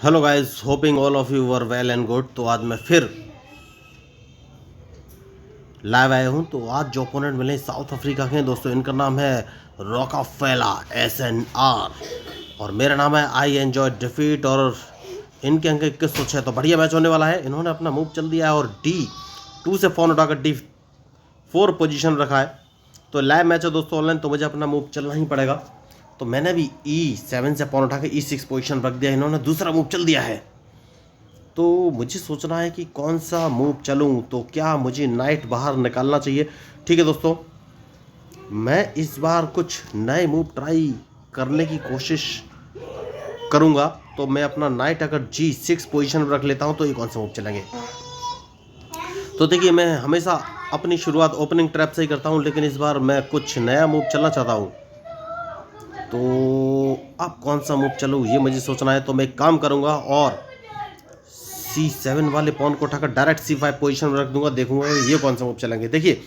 Hello guys, hopping all of you were well and good. तो आज मैं फिर लाइव आया हूँ। तो आज जो ओपोनेंट मिले साउथ अफ्रीका के हैं दोस्तों, इनका नाम है रॉकाफेला SNR और मेरा नाम है आई एंजॉय डिफीट। और इनके अंक 2106। तो बढ़िया मैच होने वाला है। इन्होंने अपना मूव चल दिया है और D2 से फोन उठाकर D4 पोजीशन रखा है। तो लाइव मैच है दोस्तों ऑनलाइन, तो मुझे अपना मूव चलना ही पड़ेगा। तो मैंने भी E7 से पॉन उठा के E6 पोजीशन रख दिया। इन्होंने दूसरा मूव चल दिया है। तो मुझे सोचना है कि कौन सा मूव चलूं। तो क्या मुझे नाइट बाहर निकालना चाहिए? ठीक है दोस्तों, मैं इस बार कुछ नए मूव ट्राई करने की कोशिश करूंगा। तो मैं अपना नाइट अगर G6 पोजीशन में रख लेता हूं तो ये कौन सा मूव चलेंगे। तो देखिए, मैं हमेशा अपनी शुरुआत ओपनिंग ट्रैप से ही करता हूं, लेकिन इस बार मैं कुछ नया मूव चलना चाहता हूं। तो अब कौन सा मूव चलूं ये मुझे सोचना है। तो मैं एक काम करूंगा और C7 वाले पॉन को उठाकर डायरेक्ट C5 पोजीशन में रख दूंगा। देखूंगा ये कौन सा मूव चलेंगे। देखिए,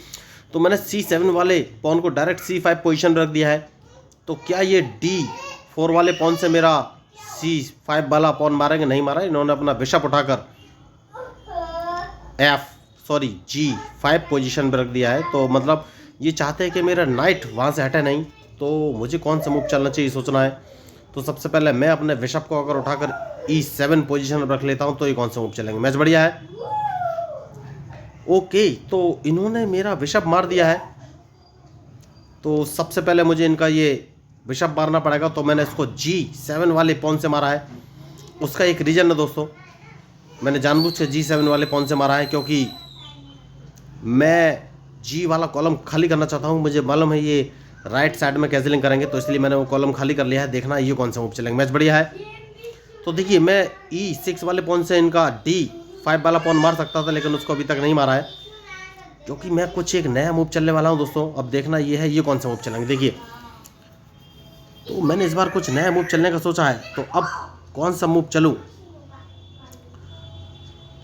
तो मैंने C7 वाले पॉन को डायरेक्ट C5 पोजीशन में रख दिया है। तो क्या ये D4 वाले पॉन से मेरा C5 वाला पॉन मारेंगे? नहीं मारा। इन्होंने अपना बिशप उठाकर G5 पोजीशन पर रख दिया है। तो मतलब ये चाहते हैं कि मेरा नाइट वहाँ से हटे नहीं। तो मुझे कौन सा मूव चलना चाहिए सोचना है। तो सबसे पहले मैं अपने बिशप को अगर उठाकर E7 पोजीशन में रख लेता हूं तो ये कौन सा मूव चलेंगे। मैच बढ़िया है। ओके, तो इन्होंने मेरा बिशप मार दिया है। तो सबसे पहले मुझे इनका ये बिशप मारना पड़ेगा। तो मैंने इसको G7 वाले पॉन से मारा है। उसका एक रीजन है दोस्तों, मैंने जानबूझ के G7 वाले पॉन से मारा है क्योंकि मैं G वाला कॉलम खाली करना चाहता हूँ। मुझे मालूम है ये राइट साइड में कैंसिलिंग करेंगे, तो इसलिए मैंने वो कॉलम खाली कर लिया है। देखना ये कौन सा मूव चलेंगे। मैच बढ़िया है। तो देखिए, मैं E6 वाले पॉन से इनका D5 वाला पॉन मार सकता था, लेकिन उसको अभी तक नहीं मारा है क्योंकि मैं कुछ एक नया मूव चलने वाला हूं दोस्तों। अब देखना ये है ये कौन सा मूव चलेंगे। देखिए, तो मैंने इस बार कुछ नया मूव चलने का सोचा है। तो अब कौन सा मूव चलूं।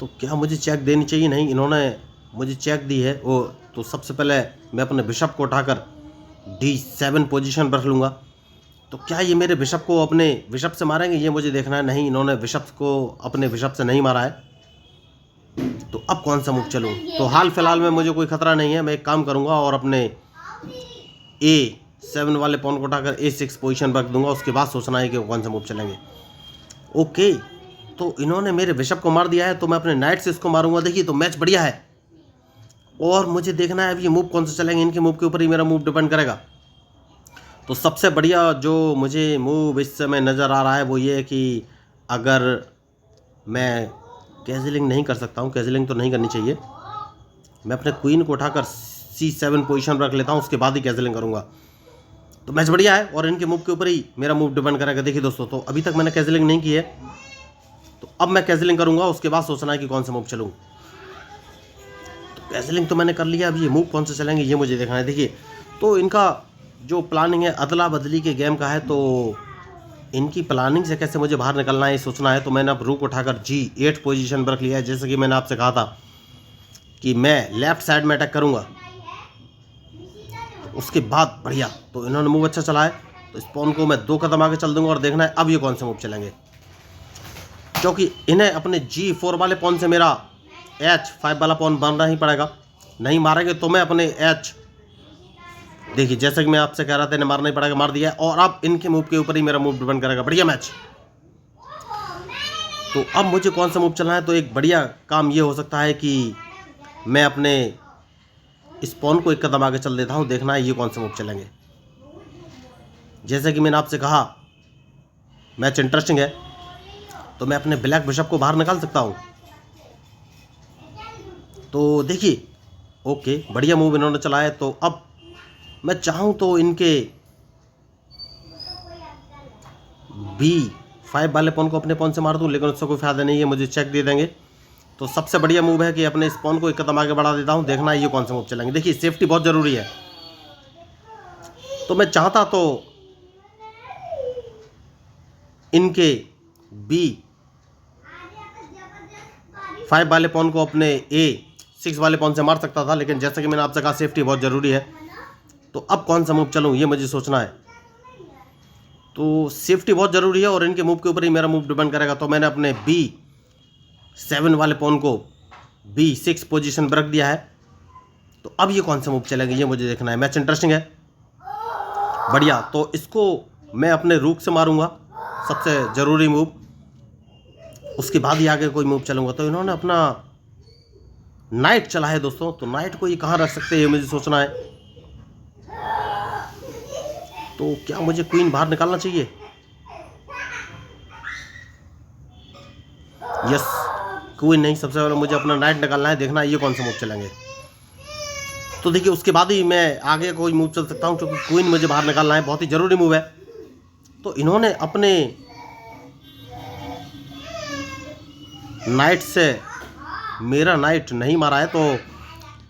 तो क्या मुझे चेक देनी चाहिए? नहीं, इन्होंने मुझे चेक दी है वो। तो सबसे पहले मैं अपने बिशप को उठाकर D7 पोजीशन पर रख लूँगा। तो क्या ये मेरे बिशप को अपने बिशप से मारेंगे, ये मुझे देखना है। नहीं, इन्होंने बिशप को अपने बिशप से नहीं मारा है। तो अब कौन सा मूव चलूं। तो हाल फिलहाल में मुझे कोई खतरा नहीं है। मैं एक काम करूंगा और अपने A7 वाले पॉन को उठाकर A6 पोजीशन रख दूंगा। उसके बाद सोचना है कि कौन सा मूव चलेंगे। ओके, तो इन्होंने मेरे बिशप को मार दिया है। तो मैं अपने नाइट से इसको मारूंगा। देखिए, तो मैच बढ़िया है और मुझे देखना है अब ये मूव कौन सा चलेंगे। इनके मूव के ऊपर ही मेरा मूव डिपेंड करेगा। तो सबसे बढ़िया जो मुझे मूव इस समय नज़र आ रहा है वो ये है कि अगर मैं कैजलिंग नहीं कर सकता हूँ, कैजलिंग तो नहीं करनी चाहिए, मैं अपने क्वीन को उठाकर C7 पोजीशन रख लेता हूँ, उसके बाद ही कैजलिंग करूँगा। तो मैच बढ़िया है और इनके मूव के ऊपर ही मेरा मूव डिपेंड करेगा। देखिए दोस्तों, तो अभी तक मैंने कैजलिंग नहीं की है, तो अब मैं कैजलिंग करूँगा। उसके बाद सोचना है कि कौन सा मूव चलूँ। तो कैजलिंग तो मैंने कर लिया, अब ये मूव कौन से चलेंगे ये मुझे देखना है। देखिए, तो इनका जो प्लानिंग है अदला बदली के गेम का है। तो इनकी प्लानिंग से कैसे मुझे बाहर निकलना है ये सोचना है। तो मैंने अब रूक उठाकर G8 पोजीशन पर रख लिया है। जैसे कि मैंने आपसे कहा था कि मैं लेफ्ट साइड में अटैक करूंगा। तो उसके बाद बढ़िया, तो इन्होंने मूव अच्छा चला है। तो इस पॉन को मैं 2 कदम आगे चल दूंगा और देखना है अब ये कौन से मूव चलेंगे, क्योंकि इन्हें अपने G4 वाले पॉन से मेरा H5 वाला पॉन बनना ही पड़ेगा। नहीं मारेंगे तो मैं अपने देखिए, जैसे कि मैं आपसे कह रहा था इन्हें मारना ही पड़ेगा, मार दिया है। और अब इनके मूव के ऊपर ही मेरा मूव डिपेंड करेगा। बढ़िया मैच। तो अब मुझे कौन सा मूव चलना है। तो एक बढ़िया काम ये हो सकता है कि मैं अपने इस पॉन को 1 कदम आगे चल देता हूँ। देखना है ये कौन सा मूव चलेंगे। जैसे कि मैंने आपसे कहा मैच इंटरेस्टिंग है, तो मैं अपने ब्लैक बिशप को बाहर निकाल सकता हूँ। तो देखिए, ओके, बढ़िया मूव इन्होंने चलाया। तो अब मैं चाहूँ तो इनके B5 वाले पॉन को अपने पॉन से मार दूँ, लेकिन उससे कोई फायदा नहीं है, मुझे चेक दे देंगे। तो सबसे बढ़िया मूव है कि अपने इस पॉन को 1 कदम आगे बढ़ा देता हूँ। देखना है ये कौन सा मूव चलेंगे। देखिए, सेफ्टी बहुत ज़रूरी है। तो मैं चाहता तो इनके B5 वाले पॉन को अपने A6 वाले पॉन से मार सकता था, लेकिन जैसा कि मैंने आपसे कहा सेफ्टी बहुत ज़रूरी है। तो अब कौन सा मूव चलूँ ये मुझे सोचना है। तो सेफ्टी बहुत ज़रूरी है और इनके मूव के ऊपर ही मेरा मूव डिपेंड करेगा। तो मैंने अपने B7 वाले पॉन को B6 पोजीशन पर रख दिया है। तो अब ये कौन सा मूव चलेगा ये मुझे देखना है। मैच इंटरेस्टिंग है, बढ़िया। तो इसको मैं अपने रूक से मारूंगा, सबसे ज़रूरी मूव। उसके बाद ही आगे कोई मूव चलूंगा। तो इन्होंने अपना नाइट चला है दोस्तों, तो नाइट को ये कहाँ रख सकते हैं ये मुझे सोचना है। तो क्या मुझे क्वीन बाहर निकालना चाहिए? यस, क्वीन नहीं, सबसे पहले मुझे अपना नाइट निकालना है, देखना है ये कौन सा मूव चलेंगे। तो देखिए उसके बाद ही मैं आगे कोई मूव चल सकता हूँ, क्योंकि क्वीन मुझे बाहर निकालना है, बहुत ही ज़रूरी मूव है। तो इन्होंने अपने नाइट से मेरा नाइट नहीं मारा है। तो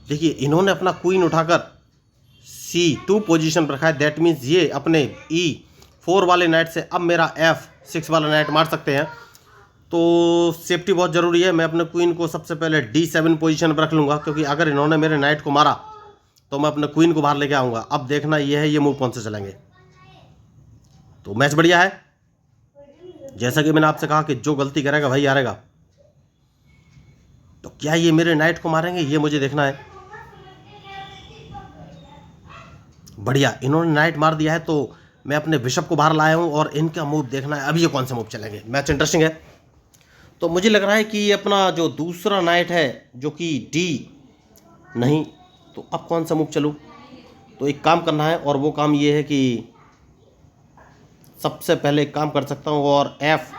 देखिए इन्होंने अपना क्वीन उठाकर C2 पोजीशन पर रखा है। दैट मीन्स ये अपने E4 वाले नाइट से अब मेरा F6 वाला नाइट मार सकते हैं। तो सेफ्टी बहुत ज़रूरी है। मैं अपने क्वीन को सबसे पहले D7 पोजीशन पर रख लूँगा, क्योंकि अगर इन्होंने मेरे नाइट को मारा तो मैं अपने क्वीन को बाहर लेके आऊँगा। अब देखना ये है ये मूव कौन से चलेंगे। तो मैच बढ़िया है, जैसा कि मैंने आपसे कहा कि जो गलती करेगा वही हारेगा। तो क्या ये मेरे नाइट को मारेंगे ये मुझे देखना है। बढ़िया, इन्होंने नाइट मार दिया है, तो मैं अपने बिशप को बाहर लाया हूँ और इनका मूव देखना है। अब ये कौन से मूव चलेंगे, मैच इंटरेस्टिंग है। तो मुझे लग रहा है कि ये अपना जो दूसरा नाइट है जो कि D नहीं, तो अब कौन सा मूव चलूँ। तो एक काम करना है और वो काम ये है कि सबसे पहले एक काम कर सकता हूँ और F2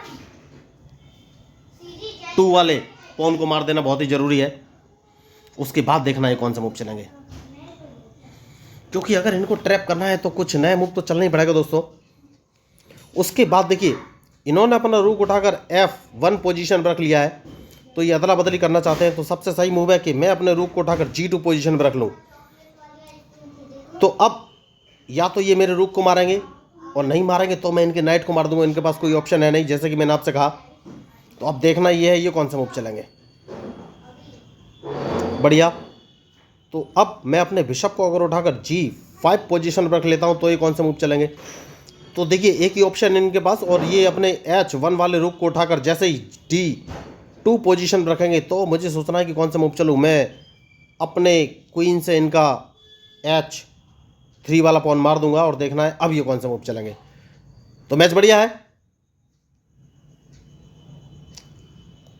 वाले पॉन को मार देना बहुत ही ज़रूरी है। उसके बाद देखना है कौन सा मूव चलेंगे, क्योंकि अगर इनको ट्रैप करना है तो कुछ नया मूव तो चलना ही पड़ेगा दोस्तों। उसके बाद देखिए इन्होंने अपना रूक उठाकर F1 पोजीशन पर रख लिया है। तो ये अदला बदली करना चाहते हैं, तो सबसे सही मूव है कि मैं अपने रूक को उठाकर G2 पोजीशन पर रख लूँ। तो अब या तो ये मेरे रूक को मारेंगे और नहीं मारेंगे तो मैं इनके नाइट को मार दूंगा। इनके पास कोई ऑप्शन है नहीं, जैसे कि मैंने आपसे कहा। तो अब देखना ये है ये कौन सा मूव चलेंगे। बढ़िया, तो अब मैं अपने बिशप को अगर उठाकर G5 पोजीशन पर रख लेता हूं तो ये कौन से मूव चलेंगे। तो देखिए एक ही ऑप्शन है इनके पास, और ये अपने H1 वाले रूक को उठाकर जैसे ही D2 पोजीशन पर रखेंगे तो मुझे सोचना है कि कौन सा मूव चलूँ। मैं अपने क्वीन से इनका H3 वाला पॉन मार दूंगा और देखना है अब ये कौन सा मूव चलेंगे। तो मैच बढ़िया है।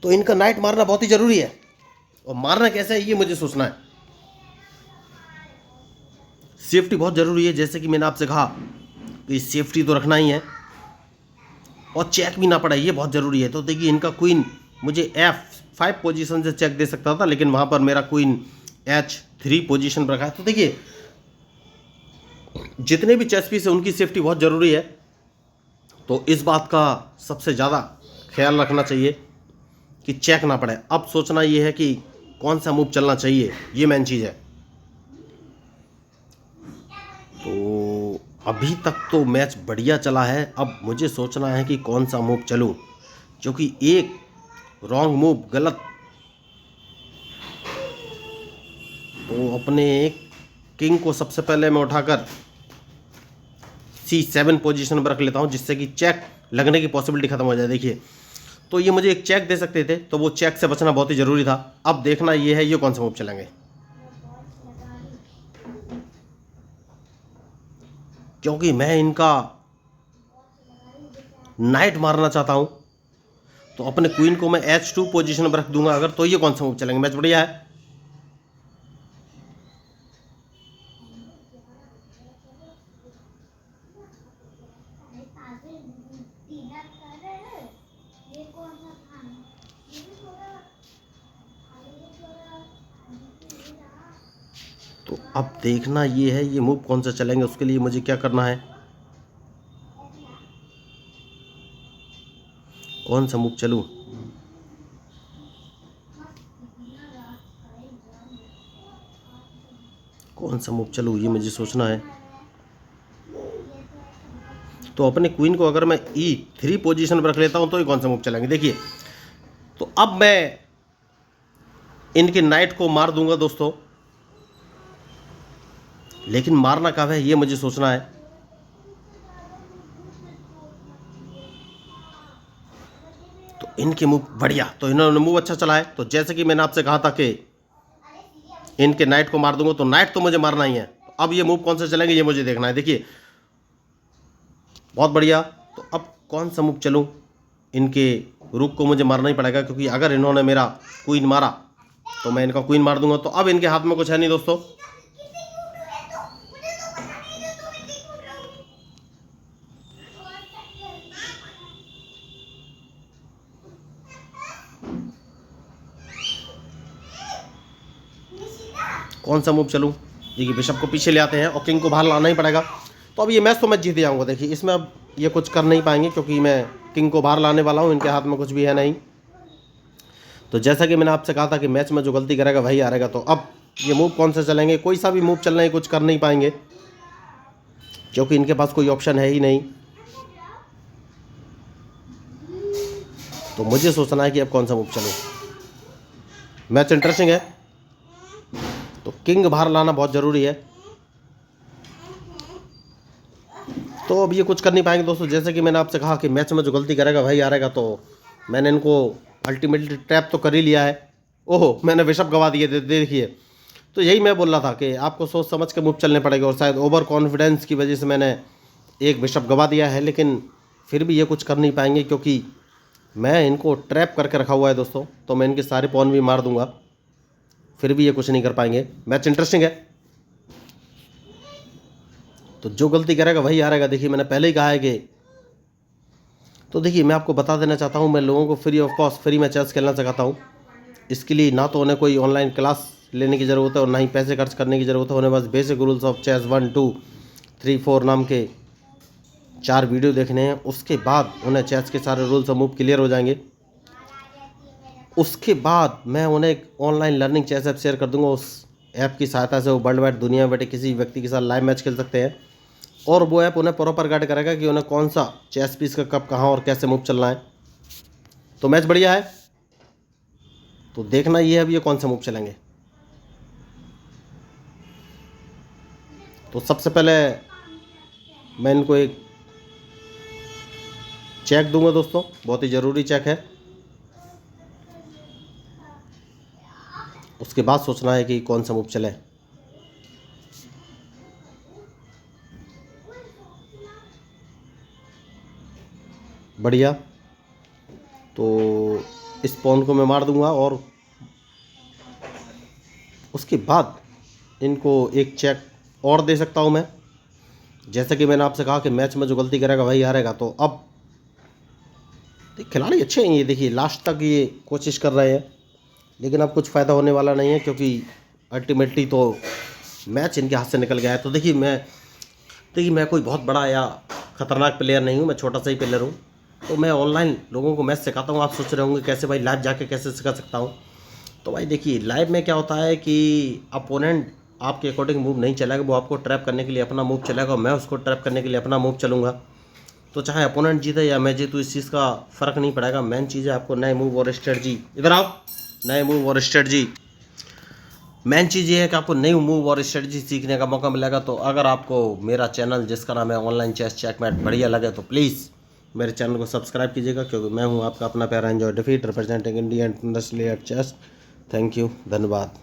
तो इनका नाइट मारना बहुत ही ज़रूरी है, और मारना कैसे है ये मुझे सोचना है। सेफ्टी बहुत ज़रूरी है, जैसे कि मैंने आपसे कहा कि सेफ्टी तो रखना ही है, और चेक भी ना पड़े ये बहुत ज़रूरी है। तो देखिए इनका क्वीन मुझे F5 पोजीशन से चेक दे सकता था, लेकिन वहाँ पर मेरा क्वीन H3 पोजीशन पर रखा है। तो देखिए जितने भी चेस पीस है उनकी सेफ्टी बहुत ज़रूरी है। तो इस बात का सबसे ज़्यादा ख्याल रखना चाहिए कि चेक ना पड़े। अब सोचना ये है कि कौन सा मूव चलना चाहिए, ये मेन चीज़ है। तो अभी तक तो मैच बढ़िया चला है। अब मुझे सोचना है कि कौन सा मूव चलूं, क्योंकि एक रॉन्ग मूव गलत तो अपने किंग को सबसे पहले मैं उठाकर C7 पोजीशन पर रख लेता हूं, जिससे कि चेक लगने की पॉसिबिलिटी खत्म हो जाए। देखिए तो ये मुझे एक चेक दे सकते थे, तो वो चेक से बचना बहुत ही ज़रूरी था। अब देखना ये है ये कौन सा मूव चलेंगे, क्योंकि मैं इनका नाइट मारना चाहता हूं। तो अपने क्वीन को मैं H2 पोजीशन पर रख दूंगा अगर, तो ये कौन सा मूव चलेंगे। मैच बढ़िया है। तो अब देखना ये है ये मूव कौन सा चलेंगे। उसके लिए मुझे क्या करना है, कौन सा मूव चलूं। कौन सा मूव चलूं ये मुझे सोचना है। तो अपने क्वीन को अगर मैं E3 पोजीशन पर रख लेता हूं तो ये कौन सा मूव चलेंगे। देखिए तो अब मैं इनके नाइट को मार दूंगा दोस्तों, लेकिन मारना कब है ये मुझे सोचना है। तो इनके मूव बढ़िया, तो इन्होंने मूव अच्छा चला है। तो जैसे कि मैंने आपसे कहा था कि इनके नाइट को मार दूंगा, तो नाइट तो मुझे मारना ही है। तो अब ये मूव कौन से चलेंगे ये मुझे देखना है। देखिए बहुत बढ़िया। तो अब कौन सा मूव चलूँ, इनके रुक को मुझे मारना ही पड़ेगा, क्योंकि अगर इन्होंने मेरा क्वीन मारा तो मैं इनका क्वीन मार दूंगा। तो अब इनके हाथ में कुछ है नहीं दोस्तों। कौन सा मूव चलूँ, देखिए बिशप को पीछे ले आते हैं और किंग को बाहर लाना ही पड़ेगा। तो अब ये मैच तो मैं जीत जाऊंगा। देखिए इसमें अब ये कुछ कर नहीं पाएंगे, क्योंकि मैं किंग को बाहर लाने वाला हूँ, इनके हाथ में कुछ भी है नहीं। तो जैसा कि मैंने आपसे कहा था कि मैच में जो गलती करेगा वही हारेगा। तो अब ये मूव कौन से चलेंगे, कोई सा भी मूव चलना है, कुछ कर नहीं पाएंगे, क्योंकि इनके पास कोई ऑप्शन है ही नहीं। तो मुझे सोचना है कि अब कौन सा मूव चलूँ। मैच इंटरेस्टिंग है, तो किंग बाहर लाना बहुत ज़रूरी है। तो अब ये कुछ कर नहीं पाएंगे दोस्तों। जैसे कि मैंने आपसे कहा कि मैच में जो गलती करेगा वही हारेगा। तो मैंने इनको अल्टीमेटली ट्रैप तो कर ही लिया है। ओहो, मैंने बिशप गवा दिए, देखिए। तो यही मैं बोल रहा था कि आपको सोच समझ के मूव चलने पड़ेगा, और शायद ओवर कॉन्फिडेंस की वजह से मैंने एक बिशप गवा दिया है। लेकिन फिर भी ये कुछ कर नहीं पाएंगे, क्योंकि मैं इनको ट्रैप करके रखा हुआ है दोस्तों। तो मैं इनके सारे पॉन भी मार दूंगा, फिर भी ये कुछ नहीं कर पाएंगे। मैच इंटरेस्टिंग है, तो जो गलती करेगा वही हारेगा। देखिए मैंने पहले ही कहा है कि, तो देखिए मैं आपको बता देना चाहता हूँ, मैं लोगों को फ्री ऑफ कॉस्ट फ्री में चेस खेलना सिखाता हूँ। इसके लिए ना तो उन्हें कोई ऑनलाइन क्लास लेने की ज़रूरत है और ना ही पैसे खर्च करने की ज़रूरत है। उन्हें बस बेसिक रूल्स ऑफ चेस 1 2 3 4 नाम के 4 वीडियो देखने हैं। उसके बाद उन्हें चेस के सारे रूल्स और मूव क्लियर हो जाएंगे। उसके बाद मैं उन्हें एक online learning chess app share कर दूंगा। उस ऐप की सहायता से वो वर्ल्ड वाइड दुनिया में बैठे किसी व्यक्ति के साथ लाइव मैच खेल सकते हैं, और वो ऐप उन्हें प्रॉपर गाइड करेगा कि उन्हें कौन सा चेस पीस का कब कहाँ और कैसे मूव चलना है। तो मैच बढ़िया है, तो देखना ये है अब ये कौन सा मूव चलेंगे। तो सबसे पहले मैं इनको एक चेक दूंगा दोस्तों, बहुत ही ज़रूरी चेक है। उसके बाद सोचना है कि कौन सा मूव चले। बढ़िया, तो इस पॉन को मैं मार दूंगा, और उसके बाद इनको एक चेक और दे सकता हूं मैं। जैसे कि मैंने आपसे कहा कि मैच में जो गलती करेगा वही हारेगा। तो अब खिलाड़ी अच्छे हैं ये, देखिए लास्ट तक ये कोशिश कर रहे हैं, लेकिन अब कुछ फ़ायदा होने वाला नहीं है, क्योंकि अल्टीमेटली तो मैच इनके हाथ से निकल गया है। तो देखिए मैं कोई बहुत बड़ा या ख़तरनाक प्लेयर नहीं हूँ, मैं छोटा सा ही प्लेयर हूँ। तो मैं ऑनलाइन लोगों को मैच सिखाता हूँ। आप सोच रहे होंगे कैसे भाई लाइव जाके कैसे सिखा सकता हूँ। तो भाई देखिए लाइव में क्या होता है कि अपोनेंट आपके अकॉर्डिंग मूव नहीं चलेगा, वो आपको ट्रैप करने के लिए अपना मूव चलेगा, मैं उसको ट्रैप करने के लिए अपना मूव चलूँगा। तो चाहे अपोनेंट जीते या मैं जीतूँ, इस चीज़ का फ़र्क नहीं पड़ेगा। मेन चीज़ है आपको नए मूव और स्ट्रेटजी, इधर आओ, नए मूव और स्ट्रेटजी। मेन चीज़ ये है कि आपको नई मूव और स्ट्रेटजी सीखने का मौका मिलेगा। तो अगर आपको मेरा चैनल जिसका नाम है ऑनलाइन चेस चेकमेट बढ़िया लगे तो प्लीज़ मेरे चैनल को सब्सक्राइब कीजिएगा, क्योंकि मैं हूं आपका अपना प्यारा एंजॉय डिफीट representing India international at chess. Thank you, धन्यवाद।